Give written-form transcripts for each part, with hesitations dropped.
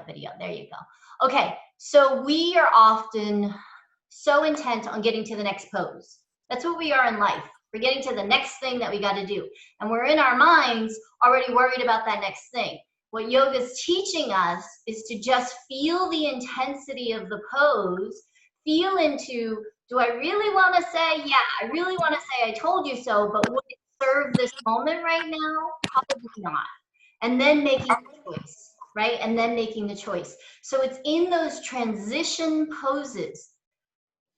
video. There you go. Okay, so we are often so intent on getting to the next pose. That's what we are in life. We're getting to the next thing that we got to do. And we're in our minds already worried about that next thing. What yoga is teaching us is to just feel the intensity of the pose, feel into, do I really want to say, yeah, I really want to say I told you so, but would it serve this moment right now? Probably not. And then making the choice, right? And then making the choice. So it's in those transition poses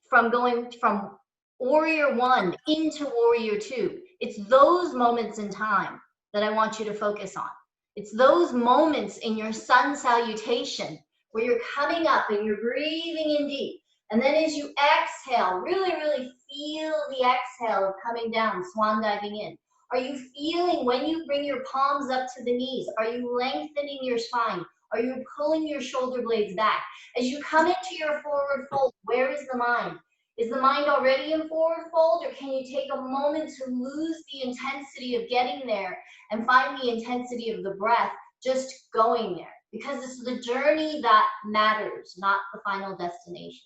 from going from warrior one into warrior two. It's those moments in time that I want you to focus on. It's those moments in your sun salutation where you're coming up and you're breathing in deep. And then as you exhale, really, really feel the exhale of coming down, swan diving in. Are you feeling when you bring your palms up to the knees? Are you lengthening your spine? Are you pulling your shoulder blades back? As you come into your forward fold, where is the mind? Is the mind already in forward fold, or can you take a moment to lose the intensity of getting there and find the intensity of the breath just going there? Because it's the journey that matters, not the final destination.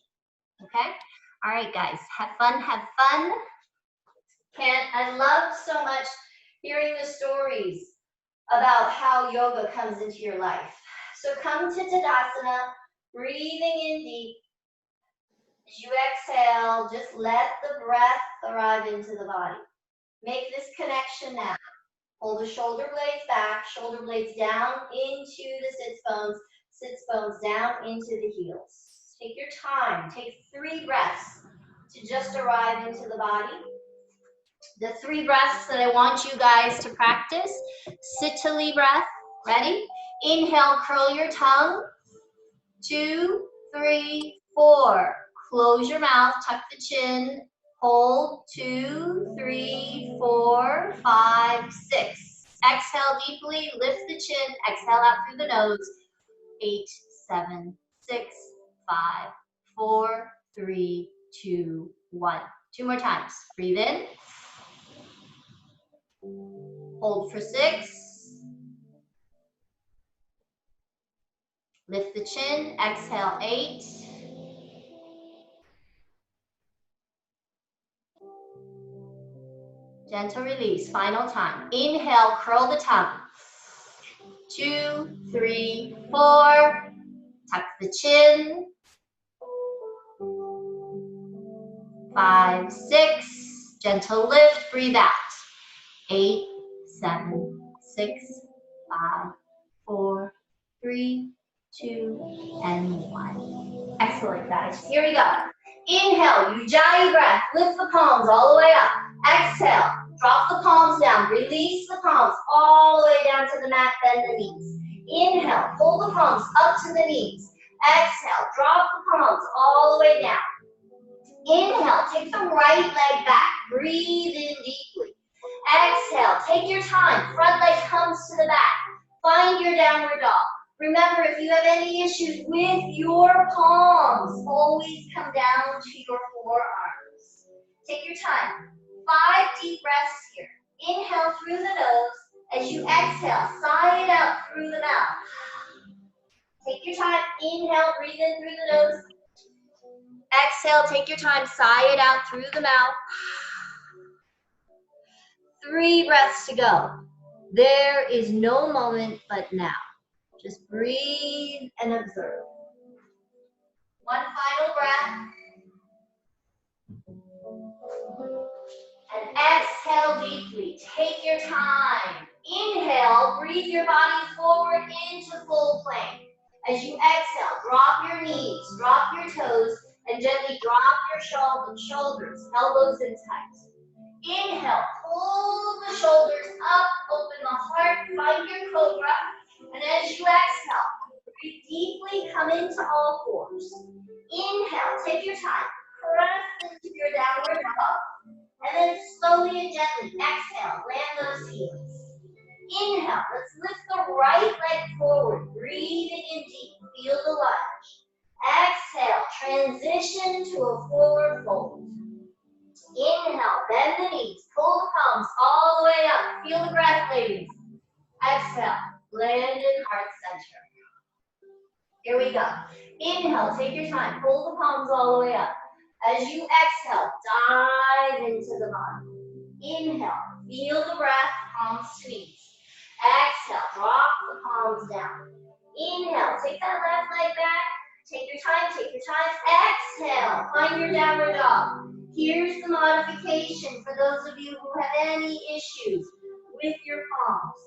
Okay? All right, guys, have fun, have fun. I love so much hearing the stories about how yoga comes into your life. So come to Tadasana, breathing in deep. As you exhale, just let the breath arrive into the body. Make this connection now. Pull the shoulder blades back, shoulder blades down into the sits bones down into the heels. Take your time. Take 3 breaths to just arrive into the body. The 3 breaths that I want you guys to practice. Sitali breath. Ready? Inhale, curl your tongue. 2, 3, 4. Close your mouth, tuck the chin. Hold. 2, 3, 4, 5, 6. Exhale deeply, lift the chin. Exhale out through the nose. 8, 7, 6, 5, 4, 3, 2, 1. 2 more times. Breathe in. Hold for 6. Lift the chin. Exhale 8. Gentle release. Final time. Inhale, curl the tongue. 2, 3, 4. Tuck the chin. 5, 6. Gentle lift. Breathe out. 8, 7, 6, 5, 4, 3, 2, and 1. Excellent, guys. Here we go. Inhale, Ujjayi breath. Lift the palms all the way up. Exhale, drop the palms down. Release the palms all the way down to the mat. Bend the knees. Inhale, pull the palms up to the knees. Exhale, drop the palms all the way down. Inhale, take the right leg back. Breathe in deeply. Exhale, take your time. Front leg comes to the back. Find your downward dog. Remember, if you have any issues with your palms, always come down to your forearms. Take your time. 5 deep breaths here. Inhale through the nose. As you exhale, sigh it out through the mouth. Take your time. Inhale, breathe in through the nose. Exhale, take your time. Sigh it out through the mouth. 3 breaths to go. There is no moment but now. Just breathe and observe. 1 final breath. And exhale deeply. Take your time. Inhale, breathe your body forward into full plank. As you exhale, drop your knees, drop your toes, and gently drop your shoulders, elbows in tight. Inhale, pull the shoulders up, open the heart, find your cobra. And as you exhale, breathe deeply, come into all fours. Inhale, take your time, press into your downward dog. And then slowly and gently exhale, land those heels. Inhale, let's lift the right leg forward, breathing in deep, feel the lunge. Exhale, transition to a forward fold. Inhale, bend the knees, pull the palms all the way up. Feel the breath, ladies. Exhale, land in heart center. Here we go. Inhale, take your time. Pull the palms all the way up. As you exhale, dive into the body. Inhale, feel the breath, palms to knees. Exhale, drop the palms down. Inhale, take that left leg back. Take your time, take your time. Exhale, find your downward dog. Here's the modification for those of you who have any issues with your palms.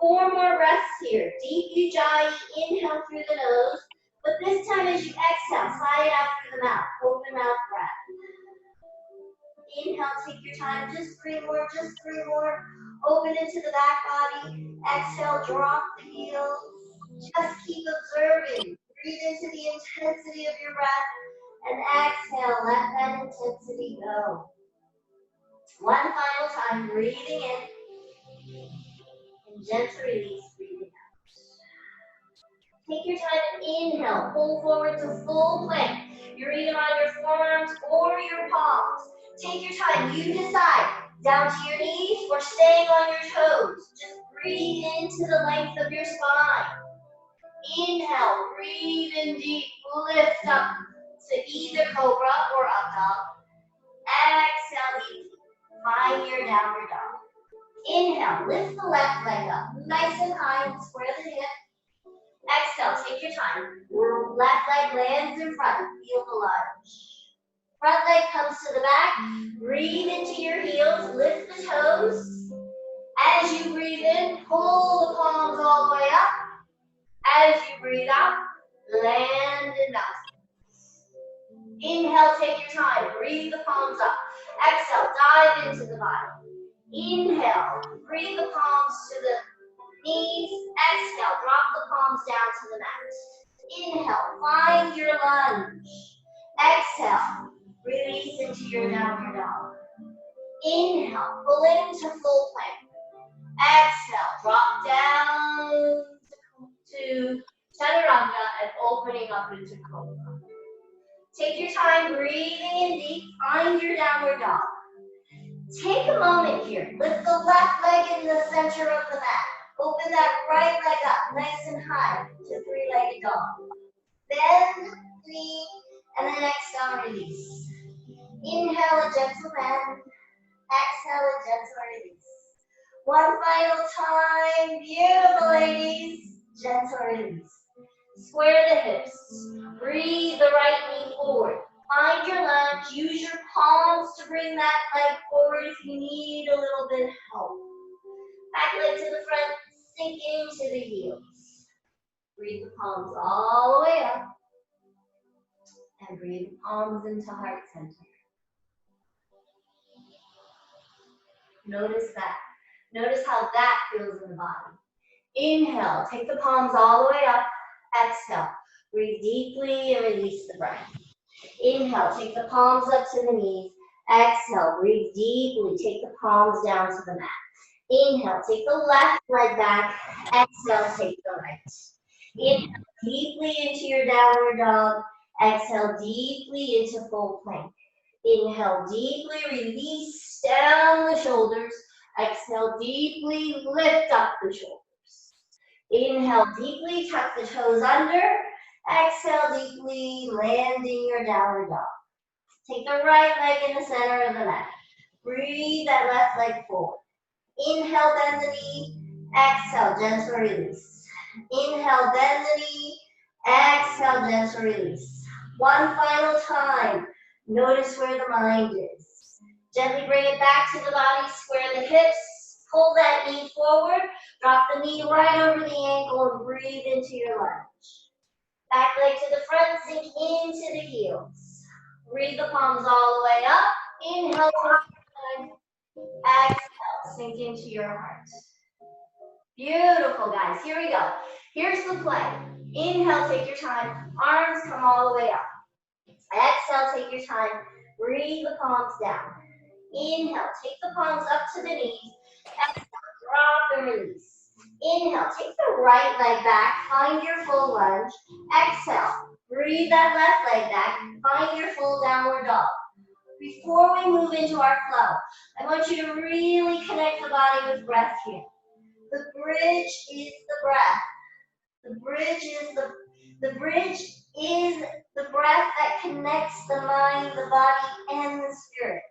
4 more breaths here. Deep ujjayi, inhale through the nose. But this time as you exhale, slide out through the mouth. Open mouth breath. Inhale, take your time. Just 3 more, just 3 more. Open into the back body. Exhale, drop the heels. Just keep observing. Breathe into the intensity of your breath. And exhale, let that intensity go. One final time, breathing in. And gentle release, breathing out. Take your time and inhale. Pull forward to full plank. You're either on your forearms or your palms. Take your time. You decide. Down to your knees or staying on your toes. Just breathe into the length of your spine. Inhale. Breathe in deep. Lift up to either cobra or up dog. Exhale deep. Find your downward dog. Inhale. Lift the left leg up. Nice and high and square the hip. Exhale, take your time. Left leg lands in front. Feel the lunge. Front leg comes to the back. Breathe into your heels. Lift the toes. As you breathe in, pull the palms all the way up. As you breathe out, land in mountain. Inhale, take your time. Breathe the palms up. Exhale, dive into the body. Inhale, breathe the palms to the knees. Exhale, drop the palms down to the mat. Inhale, find your lunge. Exhale, release into your downward dog. Inhale, pull into full plank. Exhale, drop down to chaturanga and opening up into cobra. Take your time, breathing in deep. Find your downward dog. Take a moment here. Lift the left leg in the center of the mat. Open that right leg up, nice and high, to 3-legged dog. Bend, knee, and then exhale, release. Inhale, a gentle bend. Exhale, a gentle release. One final time. Beautiful, ladies. Gentle release. Square the hips. Breathe the right knee forward. Find your lunge. Use your palms to bring that leg forward if you need a little bit of help. Back leg to the front. Sink into the heels. Breathe the palms all the way up. And breathe the palms into heart center. Notice that. Notice how that feels in the body. Inhale, take the palms all the way up. Exhale, breathe deeply and release the breath. Inhale, take the palms up to the knees. Exhale, breathe deeply. Take the palms down to the mat. Inhale, take the left leg back. Exhale, take the right. Inhale deeply into your downward dog. Exhale deeply into full plank. Inhale deeply, release down the shoulders. Exhale deeply, lift up the shoulders. Inhale deeply, tuck the toes under. Exhale deeply, landing your downward dog. Take the right leg in the center of the mat. Breathe that left leg forward. Inhale, bend the knee. Exhale, gentle release. Inhale, bend the knee. Exhale, gentle release. One final time. Notice where the mind is. Gently bring it back to the body. Square the hips. Pull that knee forward. Drop the knee right over the ankle and breathe into your lunge. Back leg to the front. Sink into the heels. Breathe the palms all the way up. Inhale, exhale, sink into your heart. Beautiful, guys. Here we go. Here's the play. Inhale, take your time. Arms come all the way up. Exhale, take your time. Breathe the palms down. Inhale, take the palms up to the knees. Exhale, drop and release. Inhale, take the right leg back. Find your full lunge. Exhale, breathe that left leg back. Find your full downward dog. Before we move into our flow, I want you to really connect the body with breath here. The bridge is the breath. The bridge is the The bridge is the breath that connects the mind, the body, and the spirit.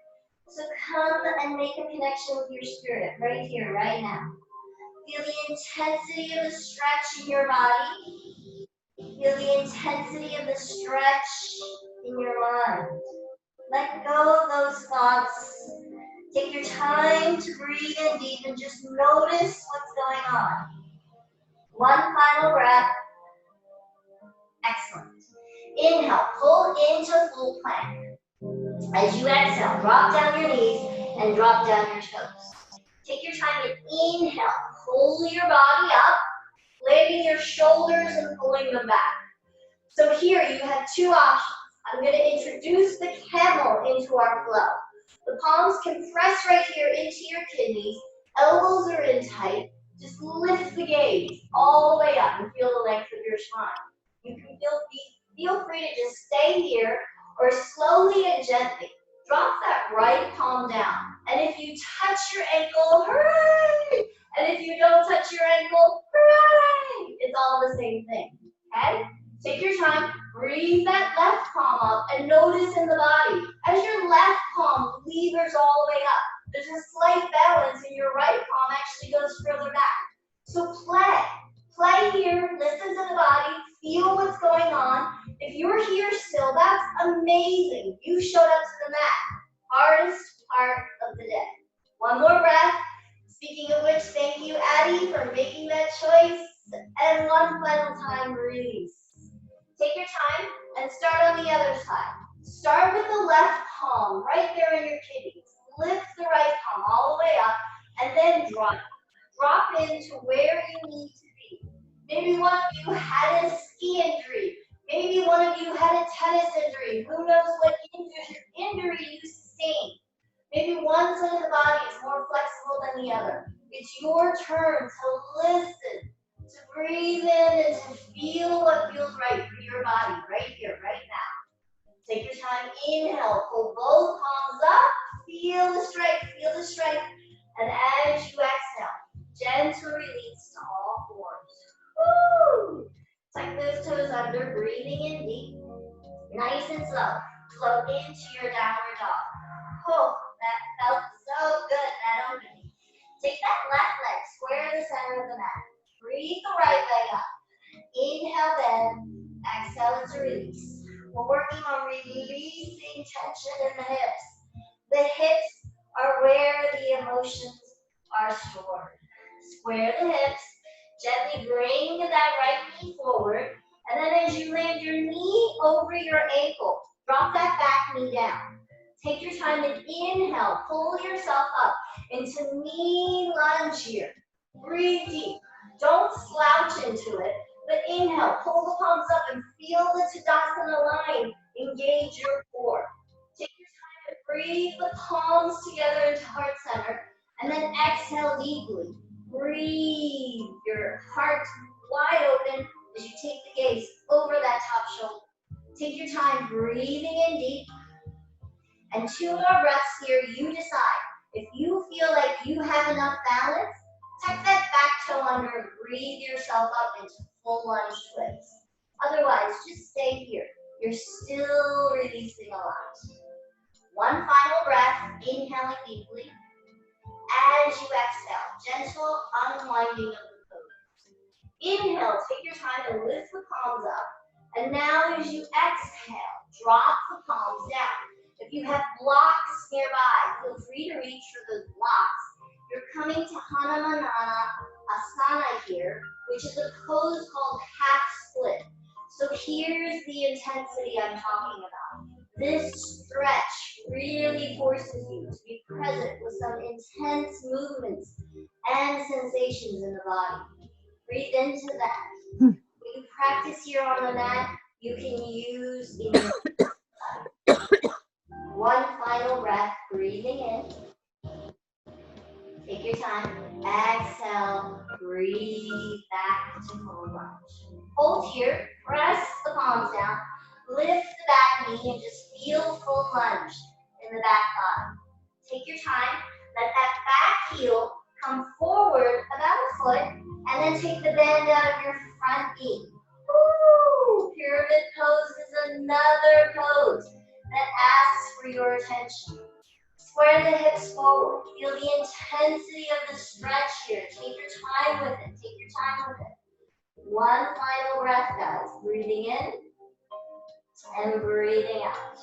So come and make a connection with your spirit right here, right now. Feel the intensity of the stretch in your body. Feel the intensity of the stretch in your mind. Let go of those thoughts. Take your time to breathe in deep and just notice what's going on. One final breath. Excellent. Inhale, pull into full plank. As you exhale, drop down your knees and drop down your toes. Take your time and inhale, pull your body up, landing your shoulders and pulling them back. So here you have two options. I'm going to introduce the camel into our flow. The palms can press right here into your kidneys, elbows are in tight. Just lift the gaze all the way up and feel the length of your spine. You can feel free to just stay here or slowly and gently drop that right palm down. And if you touch your ankle, hooray! And if you don't touch your ankle, hooray! It's all the same thing, okay? Take your time, breathe that left palm up and notice in the body. As your left palm levers all the way up, there's a slight balance and your right palm actually goes further back. So play. Play here, listen to the body, feel what's going on. If you're here still, that's amazing. You showed up to the mat. Hardest part of the day. One more breath. Speaking of which, thank you, Addie, for making that choice. And one final time, release. Take your time and start on the other side. Start with the left palm right there in your kidneys. Lift the right palm all the way up and then drop. Drop into where you need to be. Maybe one of you had a ski injury. Maybe one of you had a tennis injury. Who knows what injury you sustained. Maybe one side of the body is more flexible than the other. It's your turn to listen, to breathe in and to feel what feels right for your body right here, right now. Take your time, inhale, pull both palms up, feel the strength, and as you exhale, gentle release to all fours. Woo! Tuck those toes under, breathing in deep, nice and slow. Flow into your downward dog. Oh, that felt so good, that opening. Take that left leg, square the center of the mat. Breathe the right leg up. Inhale, bend. Exhale to release. We're working on releasing tension in the hips. The hips are where the emotions are stored. Square the hips. Gently bring that right knee forward. And then as you land your knee over your ankle, drop that back knee down. Take your time and inhale. Pull yourself up into knee lunge here. Breathe deep. Don't slouch into it, but inhale. Pull the palms up and feel the Tadasana line. Engage your core. Take your time to breathe the palms together into heart center, and then exhale deeply. Breathe your heart wide open as you take the gaze over that top shoulder. Take your time breathing in deep. And 2 more breaths here. You decide. If you feel like you have enough balance, tuck that back toe under and breathe yourself up into full lunge twist. Otherwise, just stay here. You're still releasing a lot. One final breath, inhaling deeply. As you exhale, gentle unwinding of the pose. Inhale, take your time and lift the palms up. And now as you exhale, drop the palms down. If you have blocks nearby, feel free to reach for those blocks. You're coming to Hanumanana Asana here, which is a pose called half split. So here's the intensity I'm talking about. This stretch really forces you to be present with some intense movements and sensations in the body. Breathe into that. When you practice here on the mat, you can use in your one final breath, breathing in. Take your time. Exhale. Breathe back to full lunge. Hold here. Press the palms down. Lift the back knee and just feel full lunge in the back body. Take your time. Let that back heel come forward about a foot and then take the bend out of your front knee. Woo! Pyramid pose is another pose that asks for your attention. Square the hips forward. Feel the intensity of the stretch here. Take your time with it. Take your time with it. One final breath, guys. Breathing in and breathing out.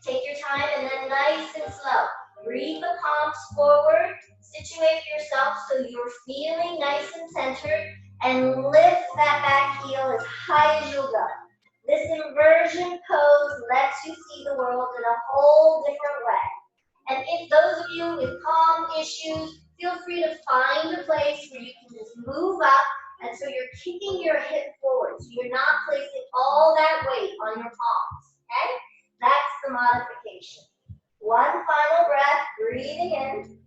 Take your time and then nice and slow. Breathe the palms forward. Situate yourself so you're feeling nice and centered. And lift that back heel as high as you'll go. This inversion pose lets you see the world in a whole different way. And if those of you with palm issues, feel free to find a place where you can just move up, and so you're kicking your hip forward, so you're not placing all that weight on your palms, okay? That's the modification. One final breath, breathing in.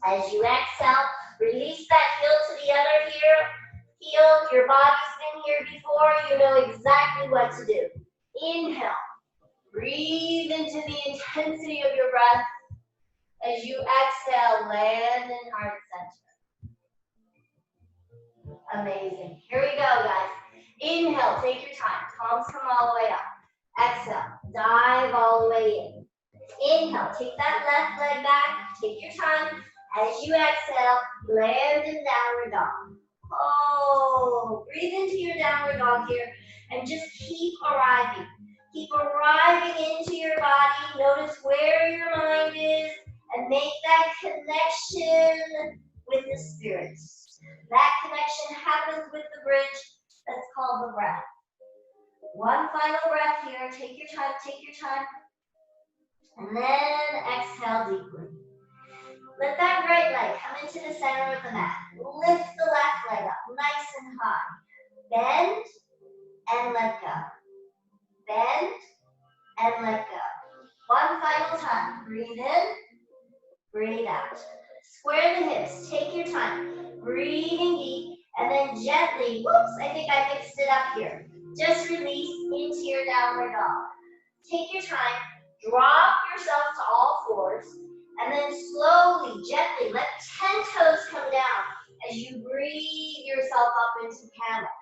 As you exhale, release that heel to the other heel. Your body's been here before, you know exactly what to do. Inhale. Breathe into the intensity of your breath. As you exhale, land in heart center. Amazing. Here we go, guys. Inhale, take your time. Palms come all the way up. Exhale, dive all the way in. Inhale, take that left leg back. Take your time. As you exhale, land in downward dog. Oh, breathe into your downward dog here and just keep arriving. Keep arriving into your body. Notice where your mind is and make that connection with the spirits. That connection happens with the bridge that's called the breath. One final breath here. Take your time, take your time. And then exhale deeply. Let that right leg come into the center of the mat. Lift the left leg up nice and high. Bend and let go. Bend and let go. One final time. Breathe in, breathe out. Square the hips. Take your time. Breathing deep. And then gently, whoops, I think I mixed it up here. Just release into your downward dog. Take your time. Drop yourself to all fours. And then slowly, gently, let 10 toes come down as you breathe yourself up into camel.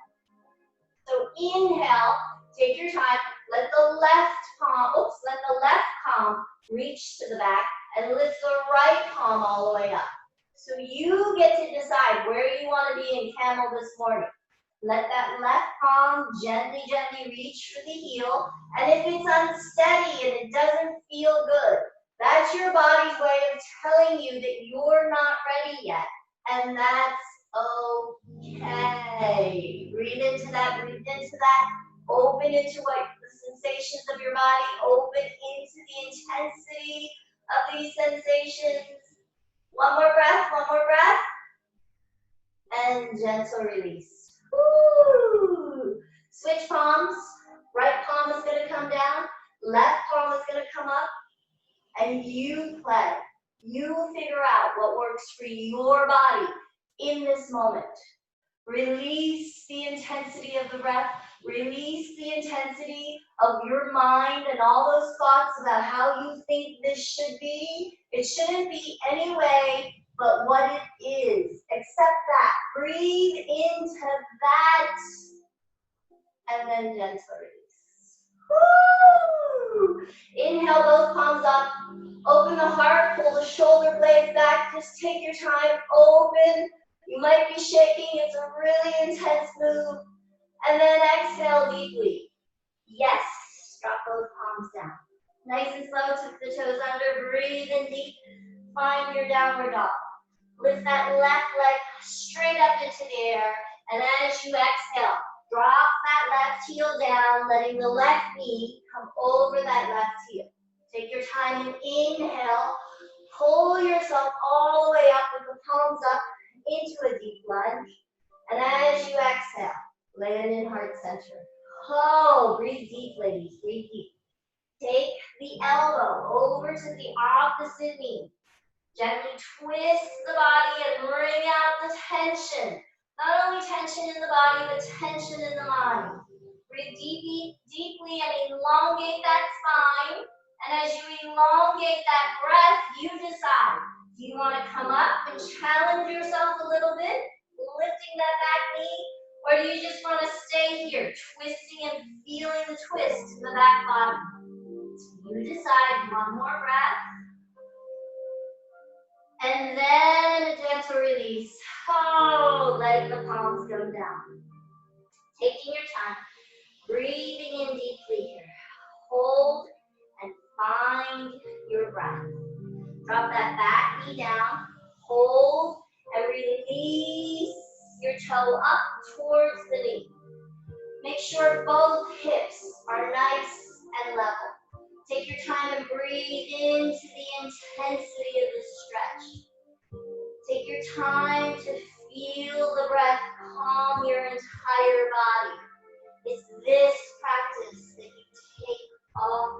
So inhale, take your time, let the left palm reach to the back and lift the right palm all the way up. So you get to decide where you want to be in camel this morning. Let that left palm gently, gently reach for the heel. And if it's unsteady and it doesn't feel good, that's your body's way of telling you that you're not ready yet. And that's okay. Breathe into that, breathe into that. Open into what the sensations of your body. Open into the intensity of these sensations. One more breath, one more breath. And gentle release. Woo! Switch palms. Right palm is going to come down. Left palm is going to come up. And you play. You figure out what works for your body in this moment. Release the intensity of the breath. Release the intensity of your mind and all those thoughts about how you think this should be. It shouldn't be any way but what it is. Accept that. Breathe into that. And then gentle release. Woo! Inhale, both palms up. Open the heart, pull the shoulder blades back. Just take your time, open. You might be shaking, it's a really intense move. And then exhale deeply. Yes, drop both palms down. Nice and slow, tuck the toes under, breathe in deep. Find your downward dog. Lift that left leg straight up into the air. And as you exhale, drop that left heel down, letting the left knee come over that left heel. Take your time and inhale. Pull yourself all the way up with the palms up into a deep lunge. And as you exhale, land in heart center. Oh, breathe deep, ladies. Breathe deep. Take the elbow over to the opposite knee. Gently twist the body and bring out the tension. Not only tension in the body, but tension in the mind. Breathe deeply and elongate that spine. And as you elongate that breath, you decide, do you want to come up and challenge yourself a little bit, lifting that back knee? Or Or do you just want to stay here, twisting and feeling the twist in the back body? You decide. One more breath. And then a gentle release. Oh, letting the palms go down. Taking your time. Breathing in deeply here. Hold and find your breath. Drop that back knee down. Hold and release your toe up towards the knee. Make sure both hips are nice and level. Take your time and breathe into the intensity of this stretch. Take your time to feel the breath calm your entire body. It's this practice that you take off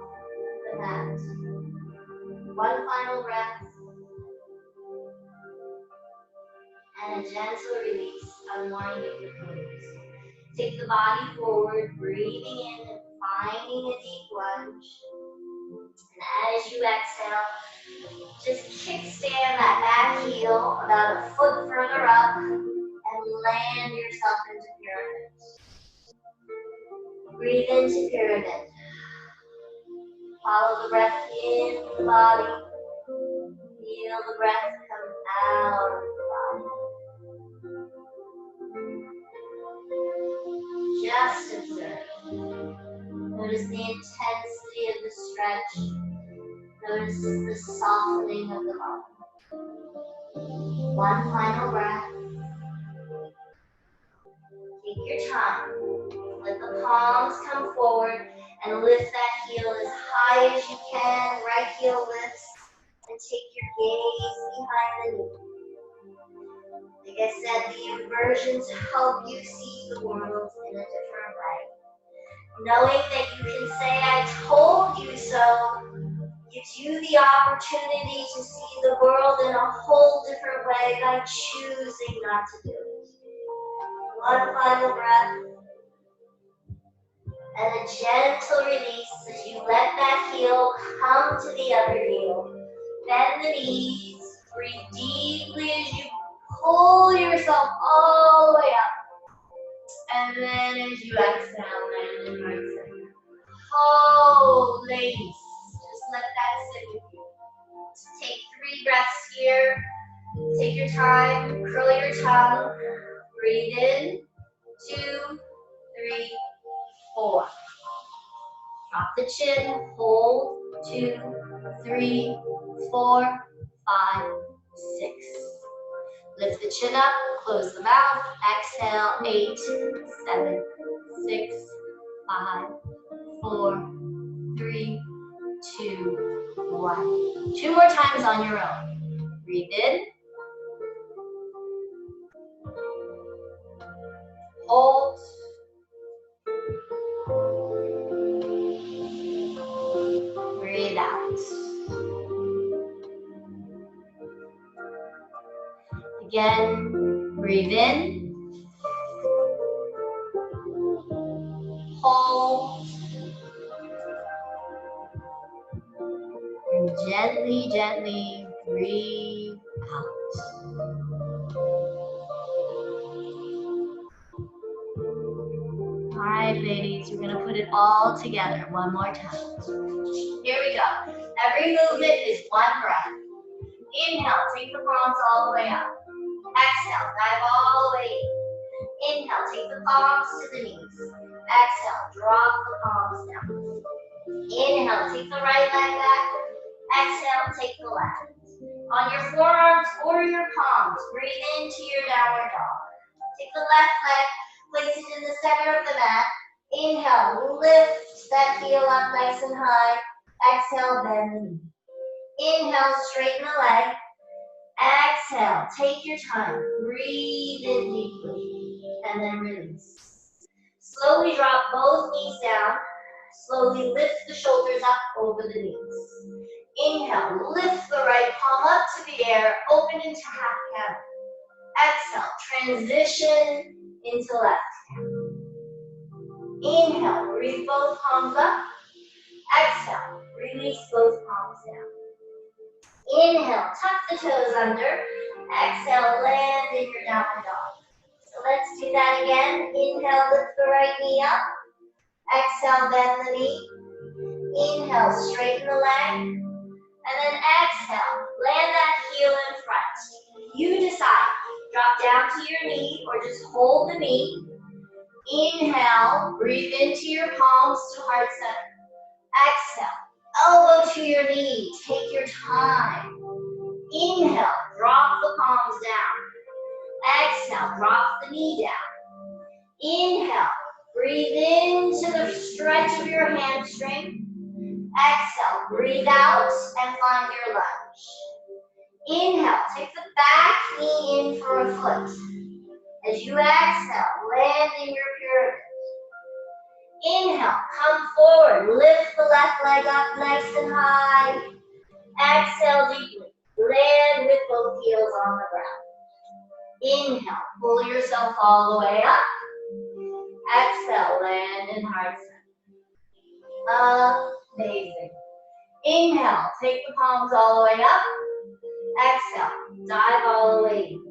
the mat. One final breath. And a gentle release, unwinding your pose. Take the body forward, breathing in and finding a deep lunge. And as you exhale, just kickstand that back heel about a foot further up and land yourself into pyramid. Breathe into pyramid. Follow the breath in the body. Feel the breath come out of the body. Just observe. Notice the intensity of the stretch. Notice the softening of the body. One final breath. Take your time. Let the palms come forward and lift that heel as high as you can. Right heel lifts. And take your gaze behind the knee. Like I said, the inversions help you see the world in a different way. Knowing that you can say, I told you so, gives you the opportunity to see the world in a whole different way by choosing not to do it. One final breath. And a gentle release as you let that heel come to the other heel. Bend the knees. Breathe deeply as you pull yourself all the way up. And then as you exhale, land in right center. Oh, ladies, just let that sit with you. Take 3 breaths here. Take your time, curl your tongue. Breathe in, 2, 3, 4. Drop the chin, hold, 2, 3, 4, 5, 6. Lift the chin up, close the mouth, exhale, 8, 7, 6, 5, 4, 3, 2, 1. 2 more times on your own. Breathe in. Hold. Breathe out. Again, breathe in. Hold. And gently, gently breathe out. All right, ladies, we're gonna put it all together one more time. Here we go. Every movement is one breath. Inhale, take the palms all the way up. Exhale, dive all the way in. Inhale, take the palms to the knees. Exhale, drop the palms down. Inhale, take the right leg back. Exhale, take the left. On your forearms or your palms, breathe into your downward dog. Take the left leg, place it in the center of the mat. Inhale, lift that heel up nice and high. Exhale, bend the knee. Inhale, straighten the leg. Exhale, take your time. Breathe in deeply, and then release. Slowly drop both knees down. Slowly lift the shoulders up over the knees. Inhale, lift the right palm up to the air, open into half cat. Exhale, transition into left hand. Inhale, breathe both palms up. Exhale, release both palms down. Inhale, tuck the toes under. Exhale, land in your downward dog. So let's do that again. Inhale, lift the right knee up. Exhale, bend the knee. Inhale, straighten the leg. And then exhale, land that heel in front. You decide. Drop down to your knee or just hold the knee. Inhale, breathe into your palms to heart center. Exhale, elbow to your knee. Take your time. Inhale, drop the palms down. Exhale, drop the knee down. Inhale, breathe into the stretch of your hamstring. Exhale, breathe out and find your lunge. Inhale, take the back knee in for a foot. As you exhale, land in your pyramid. Inhale, come forward, lift the left leg up nice and high. Exhale deeply, land with both heels on the ground. Inhale, pull yourself all the way up. Exhale, land in heart center. Amazing. Inhale, take the palms all the way up. Exhale, dive all the way in.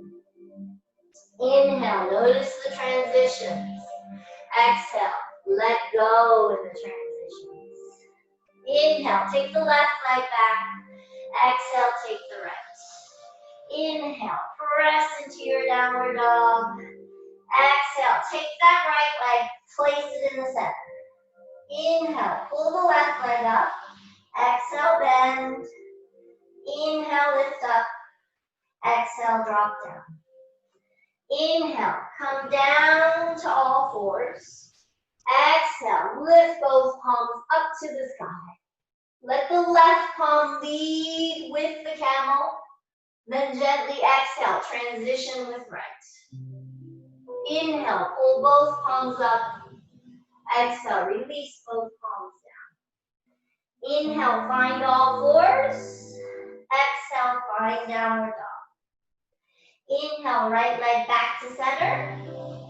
Inhale, notice the transitions. Exhale, let go in the transitions. Inhale, take the left leg back. Exhale, take the right. Inhale, press into your downward dog. Exhale, take that right leg, place it in the center. Inhale, pull the left leg up. Exhale, bend. Inhale, lift up. Exhale, drop down. Inhale, come down to all fours. Exhale, lift both palms up to the sky. Let the left palm lead with the camel. Then gently exhale, transition with right. Inhale, pull both palms up. Exhale, release both palms down. Inhale, find all fours. Exhale, find downward dog. Inhale, right leg back to center.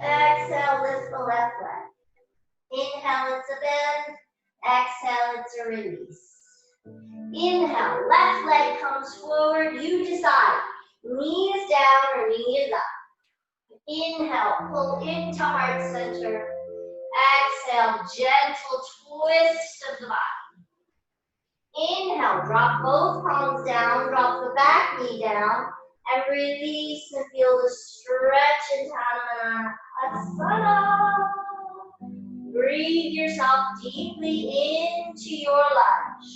Exhale, lift the left leg. Inhale, it's a bend. Exhale, it's a release. Inhale, left leg comes forward. You decide. Knee is down or knee is up. Inhale, pull into heart center. Exhale, gentle twist of the body. Inhale, drop both palms down, drop the back knee down, and release and feel the stretch in Tadasana. Breathe yourself deeply into your lunge.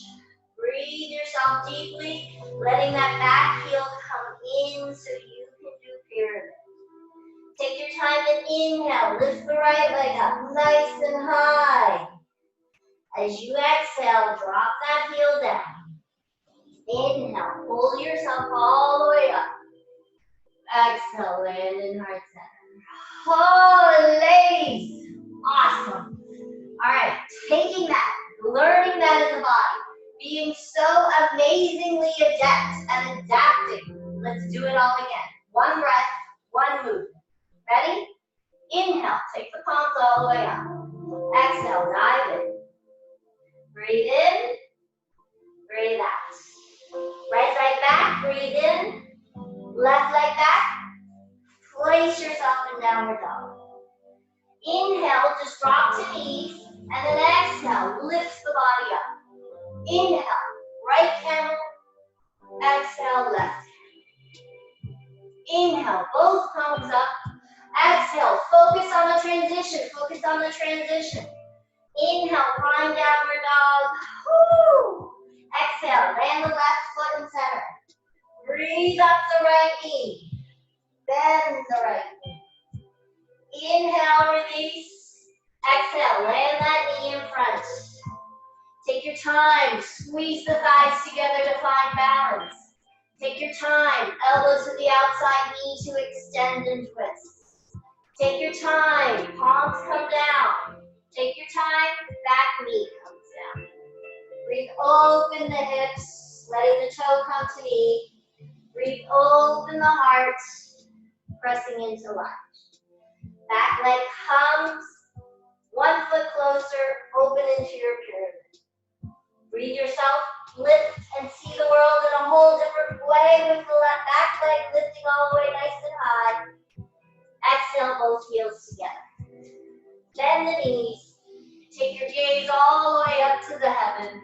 Breathe yourself deeply, letting that back heel come in so you can do pyramid. Take your time and inhale, lift the right leg up nice and high. As you exhale, drop that heel down. Inhale, pull yourself all the way up. Exhale, land in heart center. Oh, ladies, awesome. All right, taking that, learning that in the body, being so amazingly adept and adapting. Let's do it all again. One breath, one movement. Ready? Inhale, take the palms all the way up. Exhale, dive in. Breathe in, breathe out. Right leg back, breathe in. Left leg back. Place yourself in downward dog. Inhale, just drop to knees, and then exhale, lift the body up. Inhale, right camel. Exhale, left. Inhale, both palms up. Exhale, focus on the transition, focus on the transition. Inhale, find downward dog. Woo! Exhale, land the left foot in center. Breathe up the right knee. Bend the right knee. Inhale, release. Exhale, land that knee in front. Take your time, squeeze the thighs together to find balance. Take your time, elbows to the outside knee to extend and twist. Take your time, palms come down. Take your time, back knee comes down. Breathe open the hips, letting the toe come to knee. Breathe open the heart, pressing into lunge. Back leg comes, 1 foot closer, open into your pyramid. Breathe yourself, lift, and see the world in a whole different way with the back leg lifting all the way nice and high. Exhale, both heels together. Bend the knees. Take your gaze all the way up to the heavens.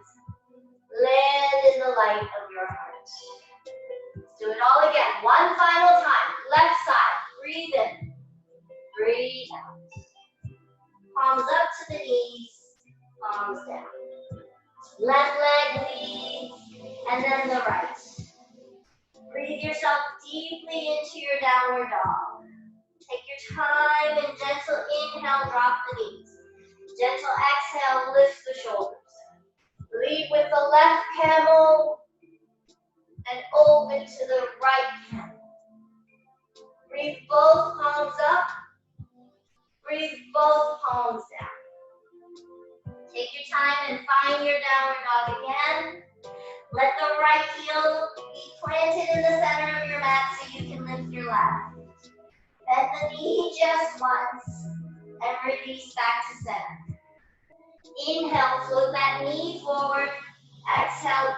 Land in the light of your heart. Let's do it all again. One final time. Left side. Breathe in. Breathe out. Palms up to the knees. Palms down. Left leg leads, and then the right. Breathe yourself deeply into your downward dog. Take your time and gentle inhale, drop the knees. Gentle exhale, lift the shoulders. Lead with the left camel and open to the right camel. Breathe both palms up. Breathe both palms down. Take your time and find your downward dog again. Let the right heel be planted in the center of your mat so you can lift your left. Bend the knee just once and release back to center. Inhale, float that knee forward. Exhale,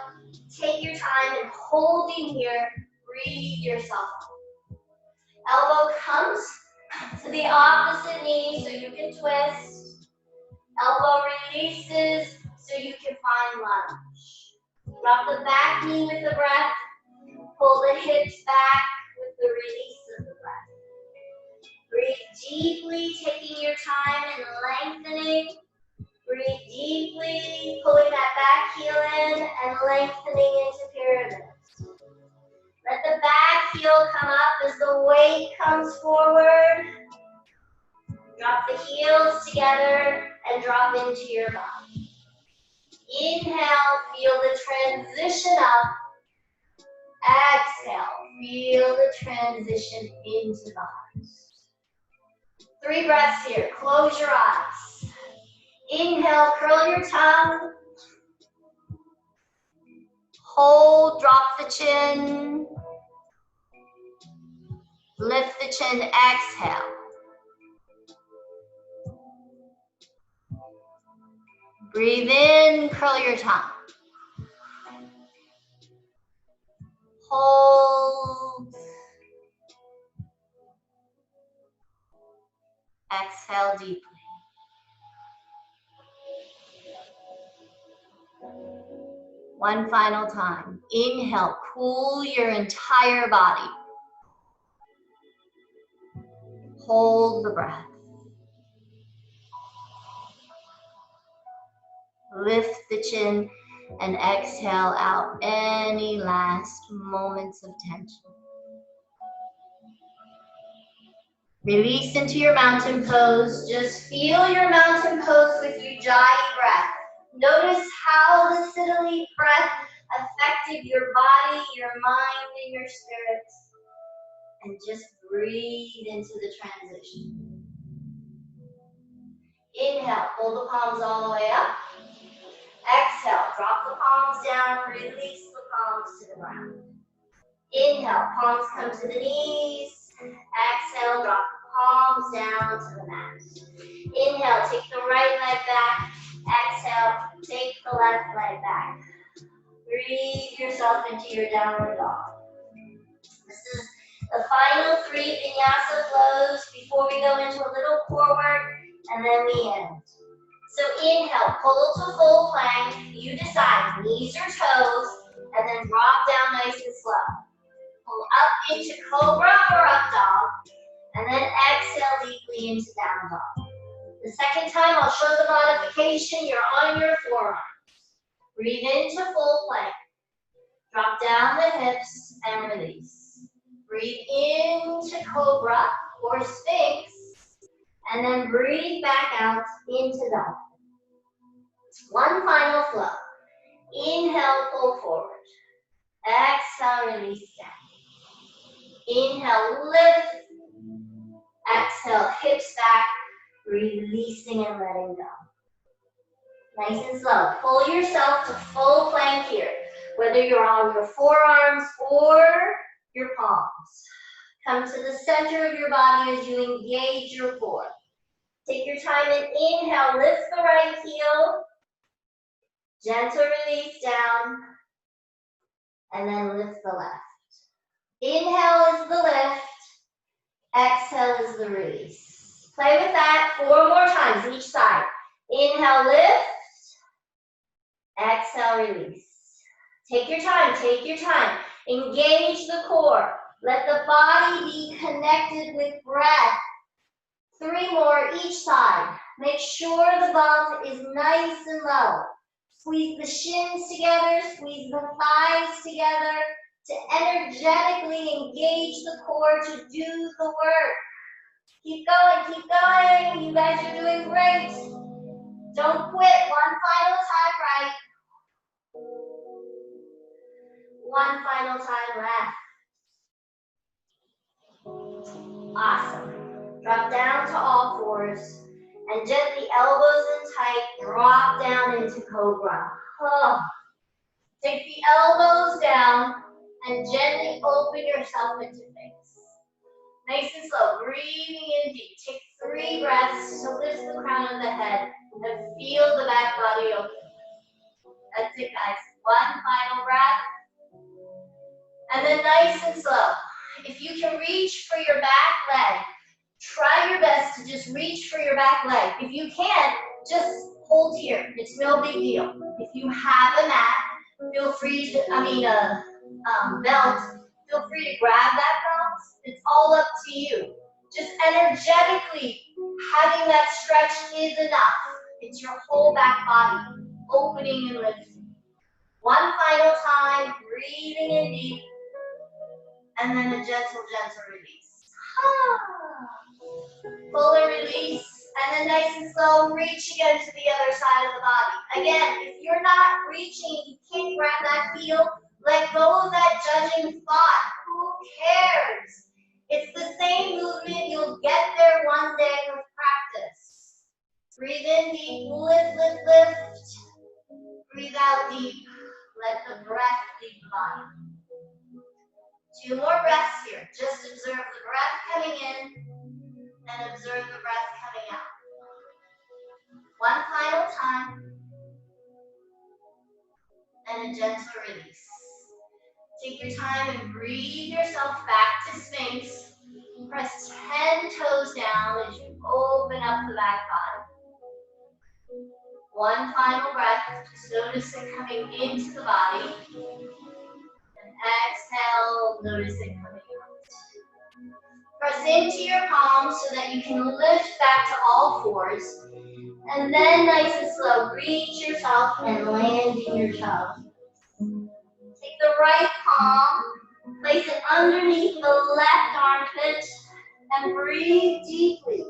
take your time and holding here, breathe yourself up. Elbow comes to the opposite knee so you can twist. Elbow releases so you can find lunge. Drop the back knee with the breath. Pull the hips back with the release of the breath. Breathe deeply, taking your time and lengthening. Breathe deeply, pulling that back heel in and lengthening into pyramids. Let the back heel come up as the weight comes forward. Drop the heels together and drop into your body. Inhale, feel the transition up. Exhale, feel the transition into the heart. 3 breaths here. Close your eyes. Inhale, curl your tongue. Hold, drop the chin. Lift the chin, exhale. Breathe in, curl your tongue. Hold. Exhale deeply. One final time. Inhale, cool your entire body. Hold the breath. Lift the chin and exhale out any last moments of tension. Release into your mountain pose. Just feel your mountain pose with Ujjayi breath. Notice how the Siddhali breath affected your body, your mind, and your spirit. And just breathe into the transition. Inhale, pull the palms all the way up. Exhale, drop the palms down, release the palms to the ground. Inhale, palms come to the knees. Exhale, drop the palms down to the mat. Inhale, take the right leg back. Exhale, take the left leg back. Breathe yourself into your downward dog. This is the final 3 vinyasa flows before we go into a little core work, and then we end. So inhale, pull to full plank. You decide, knees or toes, and then drop down nice and slow. Pull up into cobra or up dog, and then exhale deeply into down dog. The second time, I'll show the modification. You're on your forearms. Breathe into full plank. Drop down the hips and release. Breathe into cobra or sphinx, and then breathe back out into dog. One final flow. Inhale, pull forward. Exhale, release down. Inhale, lift. Exhale, hips back, releasing and letting go. Nice and slow. Pull yourself to full plank here, whether you're on your forearms or your palms. Come to the center of your body as you engage your core. Take your time and inhale, lift the right heel. Gentle release down, and then lift the left. Inhale is the lift. Exhale is the release. Play with that 4 more times each side. Inhale, lift. Exhale, release. Take your time, take your time. Engage the core. Let the body be connected with breath. 3 more each side. Make sure the bum is nice and low. Squeeze the shins together, squeeze the thighs together to energetically engage the core to do the work. Keep going, keep going. You guys are doing great. Don't quit. One final time, right? One final time left. Awesome. Drop down to all fours and gently elbows in tight, drop down into cobra. Oh. Take the elbows down and gently open yourself into face. Nice and slow, breathing in deep. Take 3 breaths to lift the crown of the head and feel the back body open. That's it, guys. One final breath. And then nice and slow. If you can reach for your back leg, try your best to just reach for your back leg. If you can't, just hold here. It's no big deal. If you have a mat, feel free to, belt, feel free to grab that belt. It's all up to you. Just energetically, having that stretch is enough. It's your whole back body, opening and lifting. One final time, breathing in deep, and then a gentle, gentle release. Fuller release, and then nice and slow, reach again to the other side of the body. Again, if you're not reaching, you can't grab that heel, let go of that judging thought. Who cares? It's the same movement. You'll get there one day with practice. Breathe in deep, lift, lift, lift. Breathe out deep. Let the breath lead the body. 2 more breaths here. Just observe the breath coming in and observe the breath coming out. One final time. And a gentle release. Take your time and breathe yourself back to Sphinx. Press 10 toes down as you open up the back body. One final breath. Just notice it coming into the body. And exhale, notice it coming out. Press into your palms so that you can lift back to all fours. And then nice and slow, reach yourself and land in your child's pose. Take the right palm, place it underneath the left armpit, and breathe deeply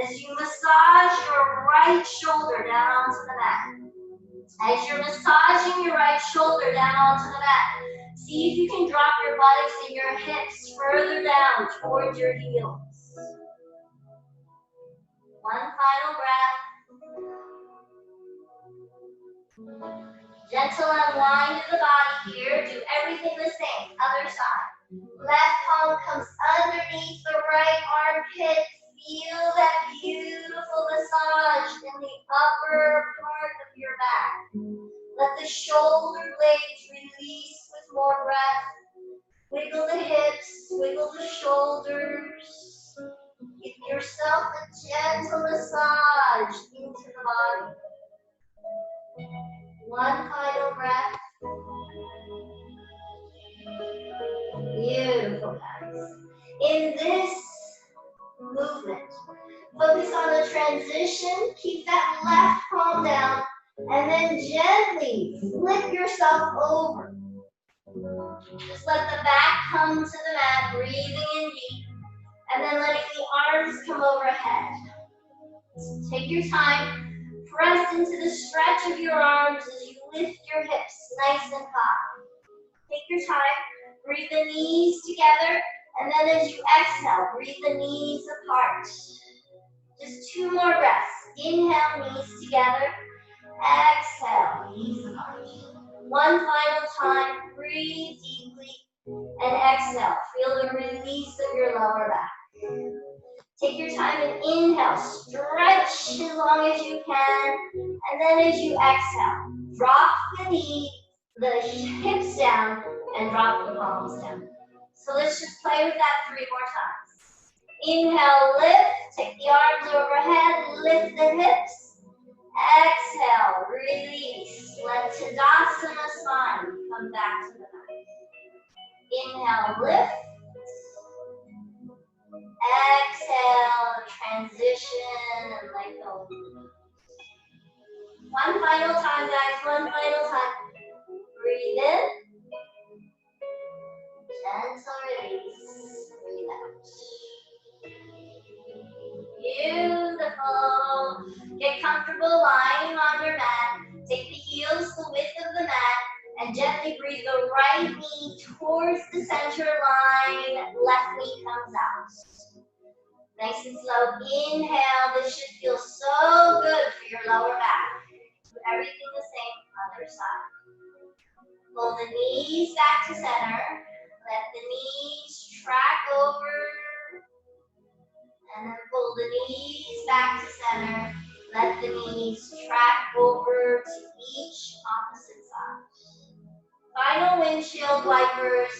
as you massage your right shoulder down onto the mat. As you're massaging your right shoulder down onto the mat, see if you can drop your buttocks and your hips further down towards your heels. One final breath. Gentle unwind of the body here. Do everything the same. Other side. Left palm comes underneath the right armpit. Feel that beautiful massage in the upper part of your back. Let the shoulder blades release with more breath. Wiggle the hips, wiggle the shoulders. Give yourself a gentle massage into the body. One final breath. Beautiful, guys. In this movement, focus on the transition. Keep that left palm down, and then gently flip yourself over. Just let the back come to the mat, breathing in deep, and then letting the arms come overhead. So take your time. Press into the stretch of your arms as you lift your hips nice and high. Take your time. Breathe the knees together, and then as you exhale, breathe the knees apart. Just 2 more breaths. Inhale, knees together. Exhale, knees apart. One final time. Breathe deeply, and exhale. Feel the release of your lower back. Take your time and inhale. Stretch as long as you can. And then as you exhale, drop the knee, the hips down, and drop the palms down. So let's just play with that 3 more times. Inhale, lift. Take the arms overhead. Lift the hips. Exhale, release. Let Tadasana Spine come back to the mat. Inhale, lift. Exhale, transition and let go. One final time, guys. One final time. Breathe in. Gentle release. Breathe out. Beautiful. Get comfortable lying on your mat. Take the heels the width of the mat and gently breathe the right knee towards the center line. Left knee comes out. Nice and slow. Inhale. This should feel so good for your lower back. Do everything the same other side. Pull the knees back to center. Let the knees track over. And then pull the knees back to center. Let the knees track over to each opposite side. Final windshield wipers.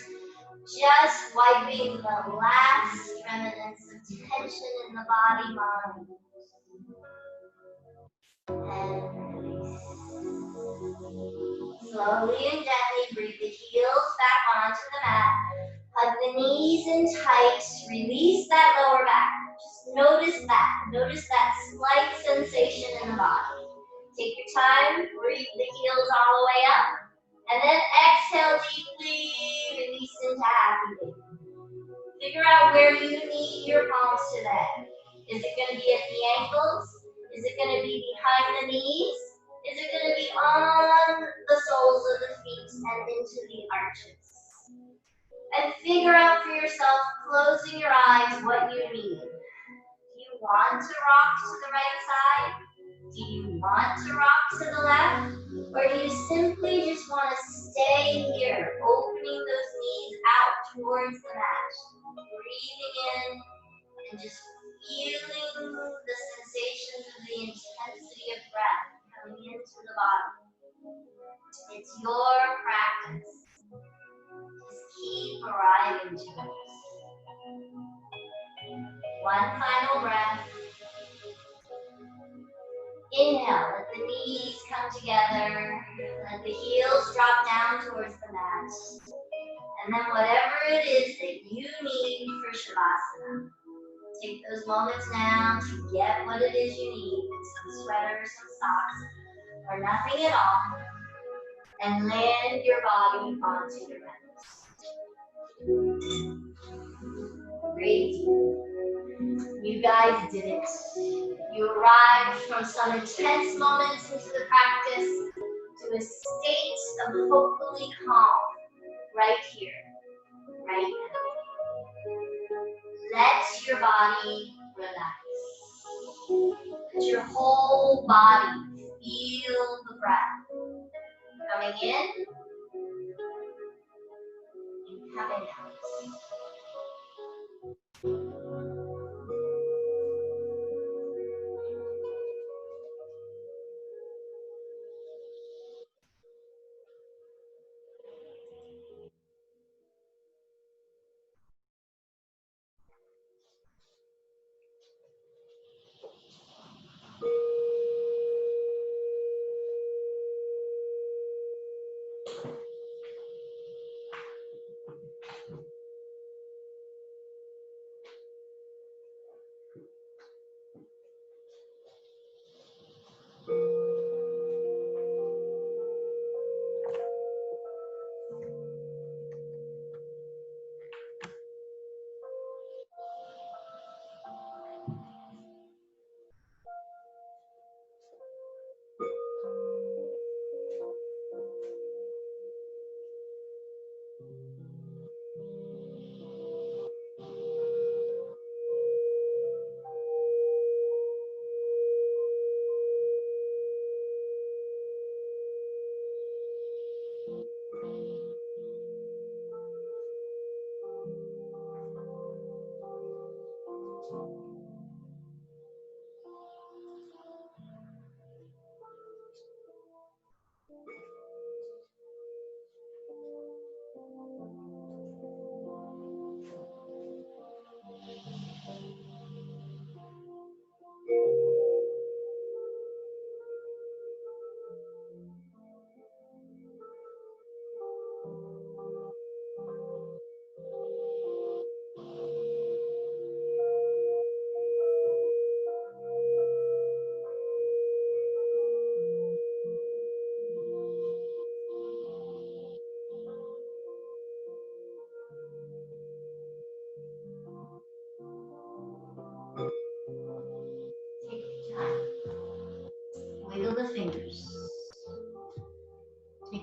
Just wiping the last remnants of tension in the body, mind. And release. Slowly and gently breathe the heels back onto the mat. Hug the knees in tight. Release that lower back. Just notice that. Notice that slight sensation in the body. Take your time. Breathe the heels all the way up. And then exhale deeply. Release into happy baby. Figure out where you need your palms today. Is it going to be at the ankles? Is it going to be behind the knees? Is it going to be on the soles of the feet and into the arches? And figure out for yourself, closing your eyes, what you need. Do you want to rock to the right side? Do you want to rock to the left? Or do you simply just want to stay here, opening those knees out towards the mat? Breathing in and just feeling the sensations of the intensity of breath coming into the body. It's your practice. Just keep arriving to it. One final breath. Inhale, let the knees come together. Let the heels drop down towards the mat. And then whatever it is that you need for Shavasana, take those moments now to get what it is you need. Some sweaters, some socks, or nothing at all. And land your body onto your mat. Great. You guys did it. You arrived from some intense moments into the practice to a state of hopefully calm right here, right now. Let your body relax. Let your whole body feel the breath coming in and coming out.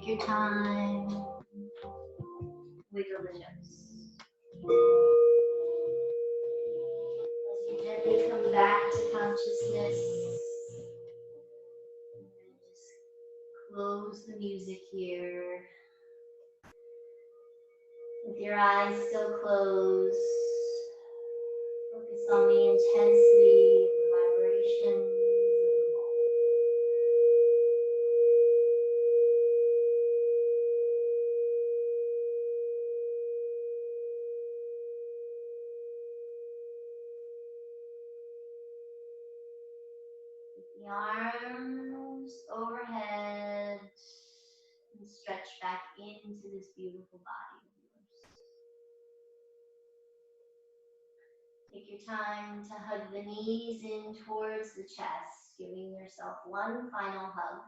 Take your time. Wiggle the toes. As you gently come back to consciousness, just close the music here. With your eyes still closed, focus on the intensity of the vibrations of the ball. Keep the arms overhead and stretch back into this beautiful body of yours. Take your time to hug the knees in towards the chest, giving yourself one final hug.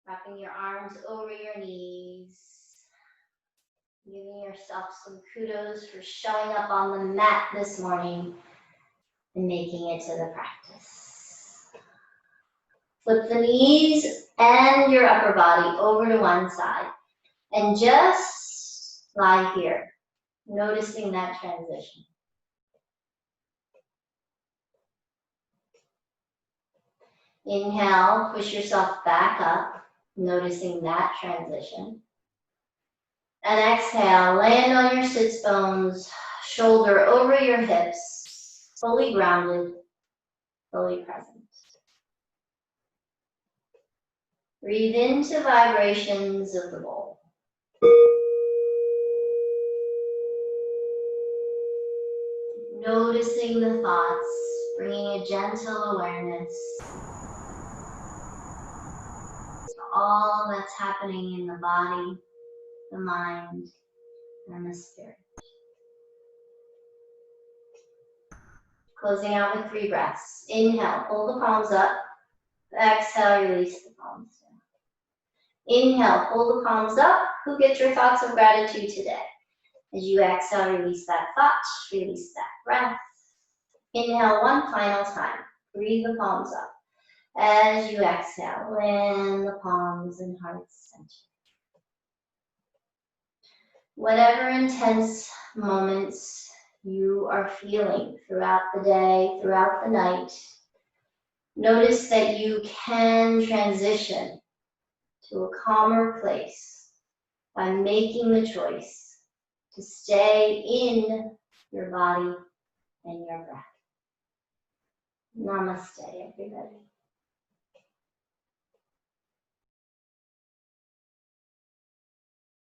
Wrapping your arms over your knees. Giving yourself some kudos for showing up on the mat this morning and making it to the practice. Flip the knees and your upper body over to one side and just lie here, noticing that transition. Inhale, push yourself back up, noticing that transition. And exhale, land on your sits bones, shoulder over your hips, fully grounded, fully present. Breathe into vibrations of the bowl. Noticing the thoughts, bringing a gentle awareness to all that's happening in the body, the mind, and the spirit. Closing out with 3 breaths. Inhale, pull the palms up. Exhale, release the palms down. Inhale, pull the palms up. Who gets your thoughts of gratitude today? As you exhale, release that thought, release that breath. Inhale one final time. Breathe the palms up. As you exhale, land the palms and heart center. Whatever intense moments you are feeling throughout the day, throughout the night, notice that you can transition to a calmer place by making the choice to stay in your body and your breath. Namaste, everybody.